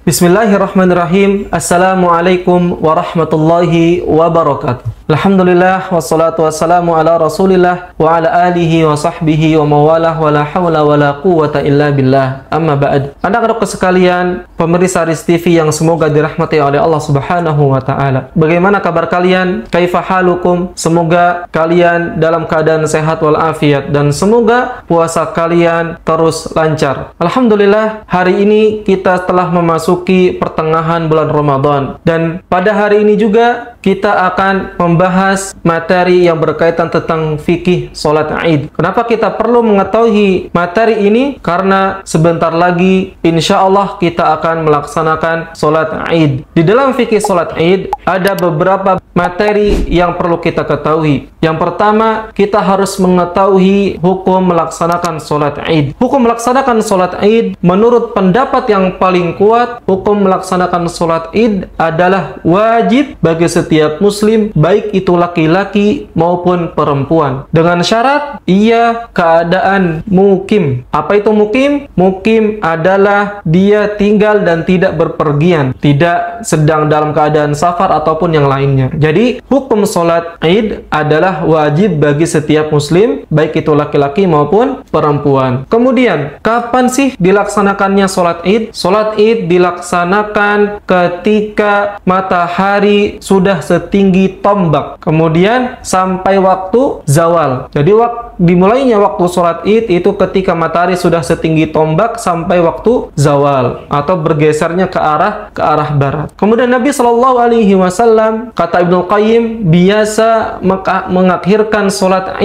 Bismillahirrahmanirrahim. Assalamualaikum warahmatullahi wabarakatuh. Alhamdulillah wassalatu wassalamu ala Rasulillah wa ala alihi wa sahbihi wa mawalah wa la hawla wa la quwwata illa billah. Amma ba'd. Anak-anak sekalian, pemirsa Aris TV yang semoga dirahmati oleh Allah Subhanahu wa taala. Bagaimana kabar kalian? Kaifa halukum? Semoga kalian dalam keadaan sehat wal afiat dan semoga puasa kalian terus lancar. Alhamdulillah, hari ini kita telah memasuki pertengahan bulan Ramadan dan pada hari ini juga kita akan membahas materi yang berkaitan tentang fikih sholat Id. Kenapa kita perlu mengetahui materi ini? Karena sebentar lagi insya Allah kita akan melaksanakan sholat Id. Di dalam fikih sholat Id ada beberapa materi yang perlu kita ketahui. Yang pertama, kita harus mengetahui hukum melaksanakan sholat Id. Hukum melaksanakan sholat Id menurut pendapat yang paling kuat, hukum melaksanakan sholat Id adalah wajib bagi setiap muslim, baik itu laki-laki maupun perempuan, dengan syarat ia keadaan mukim. Apa itu mukim? Mukim adalah dia tinggal dan tidak berpergian, tidak sedang dalam keadaan safar ataupun yang lainnya. Jadi hukum sholat Id adalah wajib bagi setiap muslim, baik itu laki-laki maupun perempuan. Kemudian, kapan sih dilaksanakannya sholat Id? Sholat Id dilaksanakan ketika matahari sudah setinggi tombak, kemudian sampai waktu zawal. Jadi dimulainya waktu sholat Id itu ketika matahari sudah setinggi tombak sampai waktu zawal atau bergesernya ke arah barat. Kemudian Nabi Shallallahu Alaihi Wasallam, kata Ibnu Qayyim, biasa mengakhirkan sholat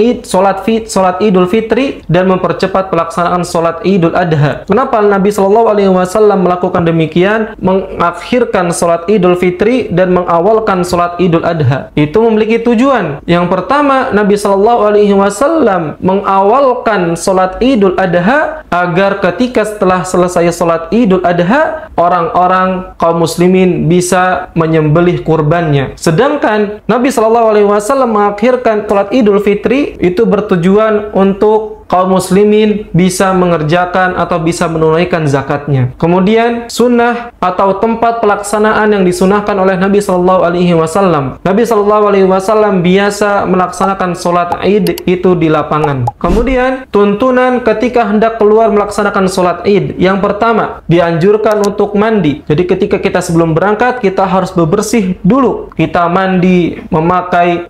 Idul Fitri dan mempercepat pelaksanaan sholat Idul Adha. Kenapa Nabi Shallallahu Alaihi Wasallam melakukan demikian, mengakhirkan sholat Idul Fitri dan mengawalkan sholat Idul Adha? Itu memiliki tujuan. Yang pertama, Nabi Shallallahu Alaihi Wasallam mengawalkan sholat Idul Adha agar ketika setelah selesai sholat Idul Adha, orang-orang kaum muslimin bisa menyembelih kurbannya. Sedangkan Nabi Shallallahu Alaihi Wasallam mengakhirkan sholat Idul Fitri itu bertujuan untuk kaum muslimin bisa mengerjakan atau bisa menunaikan zakatnya. Kemudian sunnah atau tempat pelaksanaan yang disunahkan oleh Nabi Shallallahu Alaihi Wasallam. Nabi Shallallahu Alaihi Wasallam biasa melaksanakan sholat Id itu di lapangan. Kemudian tuntunan ketika hendak keluar melaksanakan sholat Id. Yang pertama, dianjurkan untuk mandi. Jadi ketika kita sebelum berangkat kita harus bebersih dulu. Kita mandi, memakai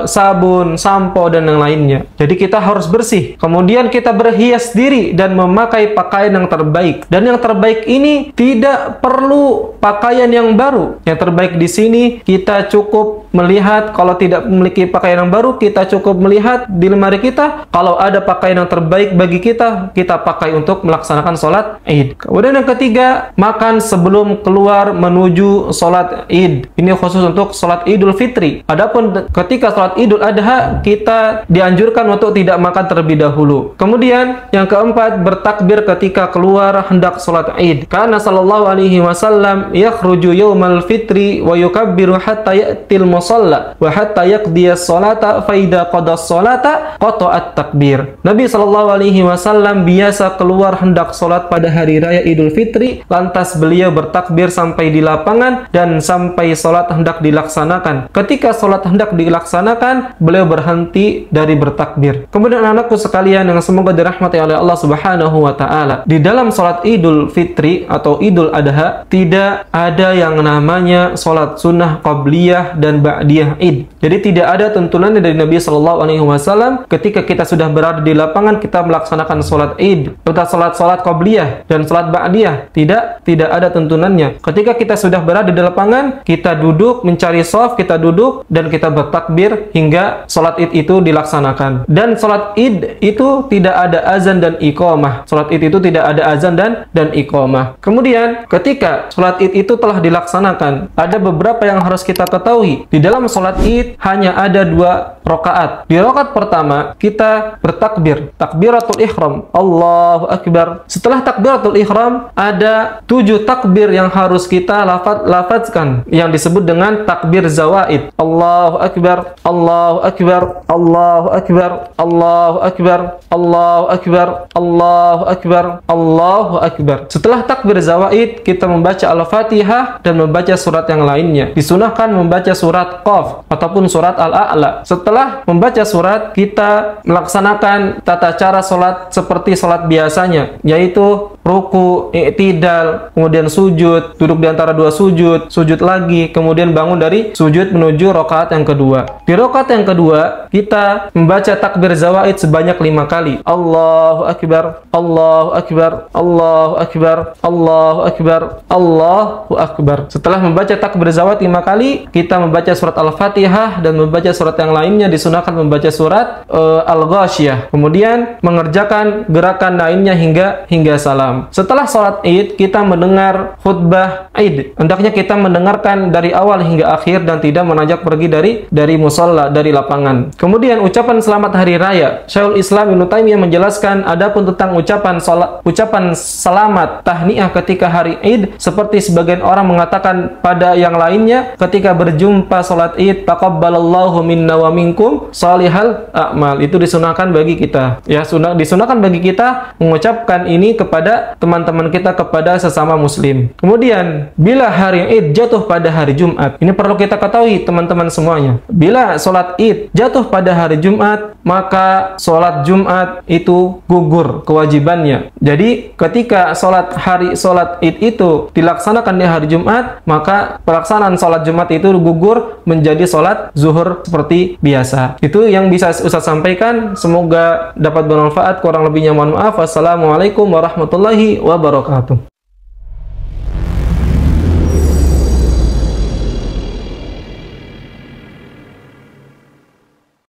sabun, sampo dan yang lainnya. Jadi kita harus bersih. Kemudian kita berhias diri dan memakai pakaian yang terbaik. Dan yang terbaik ini tidak perlu pakaian yang baru. Yang terbaik di sini kita cukup melihat, kalau tidak memiliki pakaian yang baru, kita cukup melihat di lemari kita. Kalau ada pakaian yang terbaik bagi kita, kita pakai untuk melaksanakan sholat Id. Kemudian yang ketiga, makan sebelum keluar menuju sholat Id. Ini khusus untuk sholat Idul Fitri. Adapun ketika sholat Idul Adha, kita dianjurkan untuk tidak makan terlebih dahulu. Kemudian yang keempat, bertakbir ketika keluar hendak sholat Id. Karena sallallahu alaihi wasallam yakhruju yaumal fitri wa yukabbiru hatta ya'til musalla wa hatta yaqdiyas sholata fa idza qadas sholata qata'at takbir. Nabi sallallahu alaihi wasallam biasa keluar hendak sholat pada hari raya Idul Fitri, lantas beliau bertakbir sampai di lapangan dan sampai sholat hendak dilaksanakan. Ketika sholat hendak dilaksanakan, beliau berhenti dari bertakbir. Kemudian anakku sekalian yang semoga dirahmati oleh Allah Subhanahu wa taala, di dalam sholat Idul Fitri atau Idul Adha tidak ada yang namanya sholat sunnah qabliyah dan ba'diyah Id. Jadi tidak ada tuntunannya dari Nabi Shallallahu Alaihi Wasallam ketika kita sudah berada di lapangan kita melaksanakan sholat Id, kita sholat qabliyah dan sholat ba'diyah. Tidak ada tuntunannya. Ketika kita sudah berada di lapangan, kita duduk mencari shaf, kita duduk dan kita bertakbir hingga sholat Id itu dilaksanakan. Dan sholat Id itu tidak ada azan dan iqamah. Sholat Id itu tidak ada azan dan iqamah. Kemudian ketika sholat Id itu telah dilaksanakan, ada beberapa yang harus kita ketahui. Di dalam sholat Id hanya ada 2 rakaat. Di rakaat pertama kita bertakbir, takbiratul ihram, Allahu Akbar. Setelah takbiratul ihram ada 7 takbir yang harus kita lafazkan yang disebut dengan takbir zawaid. Allahu Akbar, Allahu Akbar, Allahu Akbar, Allahu Akbar, Akbar, Allahu Akbar, Allahu Akbar, Allahu Akbar. Setelah takbir zawaid, kita membaca Al-Fatihah dan membaca surat yang lainnya. Disunahkan membaca surat Qaf ataupun surat Al-A'la. Setelah membaca surat, kita melaksanakan tata cara sholat seperti sholat biasanya, yaitu ruku, i'tidal, kemudian sujud, duduk di antara dua sujud, sujud lagi, kemudian bangun dari sujud menuju rakaat yang kedua. Di rakaat yang kedua, kita membaca takbir zawaid sebanyak 5 kali. Allahu Akbar, Allahu Akbar, Allahu Akbar, Allahu Akbar, Allahu Akbar. Setelah membaca takbir zawaid 5 kali, kita membaca surat Al-Fatihah dan membaca surat yang lainnya. Disunahkan membaca surat Al-Ghasyiyah. Kemudian mengerjakan gerakan lainnya hingga salam. Setelah sholat Id, kita mendengar khutbah Id. Hendaknya kita mendengarkan dari awal hingga akhir dan tidak menajak pergi dari musalla, dari lapangan. Kemudian ucapan selamat hari raya. Syekhul Islam Ibnu Taimiyah menjelaskan adapun tentang ucapan selamat tahniah ketika hari Id, seperti sebagian orang mengatakan pada yang lainnya ketika berjumpa sholat Id, taqabbalallahu minna wa minkum shalihal a'mal. Itu disunahkan bagi kita. Ya, disunahkan bagi kita mengucapkan ini kepada teman-teman kita, kepada sesama muslim. Kemudian, bila hari Id jatuh pada hari Jumat, ini perlu kita ketahui teman-teman semuanya. Bila sholat Id jatuh pada hari Jumat, maka sholat Jumat itu gugur kewajibannya. Jadi, ketika sholat Id itu dilaksanakan di hari Jumat, maka pelaksanaan sholat Jumat itu gugur menjadi sholat zuhur seperti biasa. Itu yang bisa Ustaz sampaikan. Semoga dapat bermanfaat. Kurang lebihnya mohon maaf. Wassalamualaikum warahmatullahi wabarakatuh.